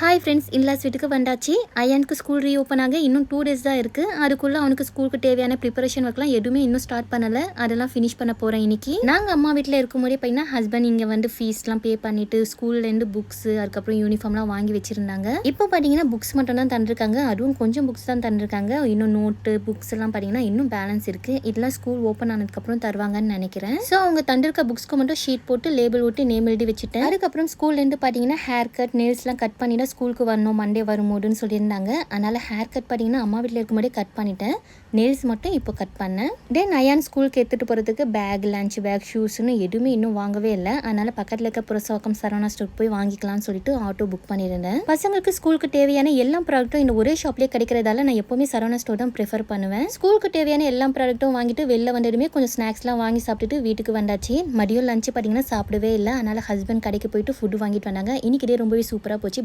Hi friends, in-laws வீட்டுக்கு வந்தாச்சு. அயானுக்கு school reopen ஆக இன்னும் 2 டேஸ் தான் இருக்குது. அதுக்குள்ளே அவனுக்கு ஸ்கூலுக்கு தேவையான ப்ரிப்பரேஷன் ஒர்க்லாம் எதுவுமே இன்னும் ஸ்டார்ட் பண்ணலை. அதெல்லாம் ஃபினிஷ் பண்ண போகிறேன் இன்னைக்கு. நாங்கள் அம்மா வீட்டில் இருக்கும்போதே பார்த்தீங்கன்னா ஹஸ்பண்ட் இங்கே வந்து ஃபீஸ்லாம் பே பண்ணிவிட்டு ஸ்கூல்லேருந்து புக்ஸு அதுக்கப்புறம் யூனிஃபார்ம்லாம் வாங்கி வச்சுருந்தாங்க. இப்போ பார்த்தீங்கன்னா புக்ஸ் மட்டும் தான் தந்துருக்காங்க. அதுவும் கொஞ்சம் புக்ஸ் தான் தந்துருக்காங்க. இன்னும் நோட்டு புக்ஸ் எல்லாம் பார்த்தீங்கன்னா இன்னும் பேலன்ஸ் இருக்குது. இதெல்லாம் ஸ்கூல் ஓப்பன் ஆனதுக்கப்புறம் தருவாங்கன்னு நினைக்கிறேன். ஸோ அவங்க தந்திருக்க புக்ஸ்க்கு மட்டும் ஷீட் போட்டு லேபிள் ஒட்டி நேம் எழுதி வச்சுட்டேன். அதுக்கப்புறம் ஸ்கூல்லேருந்து பார்த்தீங்கன்னா ஹேர் கட் நெயில்ஸ்லாம் கட் பண்ணிட்டு ஸ்கூலுக்கு வரணும் மண்டே வரும்போதுன்னு சொல்லியிருந்தாங்க. அதனால் ஹேர் கட் பார்த்தீங்கன்னா அம்மா வீட்டில் இருக்கும்போதே கட் பண்ணிட்டேன். நெயில்ஸ் மட்டும் இப்போ கட் பண்ணேன். தென் அயான் ஸ்கூலுக்கு எடுத்துகிட்டு போகிறதுக்கு பேக், லஞ்ச் பேக், ஷூஸ்னு எதுவுமே இன்னும் வாங்கவே இல்லை. அதனால் பக்கத்தில் இருக்க புரசவாக்கம் சரவணா ஸ்டோர் போய் வாங்கிக்கலாம்னு சொல்லிட்டு ஆட்டோ புக் பண்ணியிருந்தேன். பசங்களுக்கு ஸ்கூலுக்கு தேவையான எல்லா ப்ராடக்ட்டும் இந்த ஒரே ஷாப்லேயே கிடைக்கிறதால நான் எப்போவுமே சரவணா ஸ்டோர் தான் ப்ரிஃபர் பண்ணுவேன். ஸ்கூலுக்கு தேவையான எல்லா ப்ராடக்ட்டும் வாங்கிட்டு வெளில வந்ததுமே கொஞ்சம் ஸ்நாக்ஸ்லாம் வாங்கி சாப்பிட்டுட்டு வீட்டுக்கு வந்தாச்சு. மதியம் லஞ்சு பார்த்தீங்கன்னா சாப்பிடவே இல்லை. அதனால் ஹஸ்பண்ட் கடைக்கு போயிட்டு ஃபுட்டு வாங்கிட்டு வந்தாங்க. இன்னைக்கு ரொம்பவே சூப்பராக போச்சு.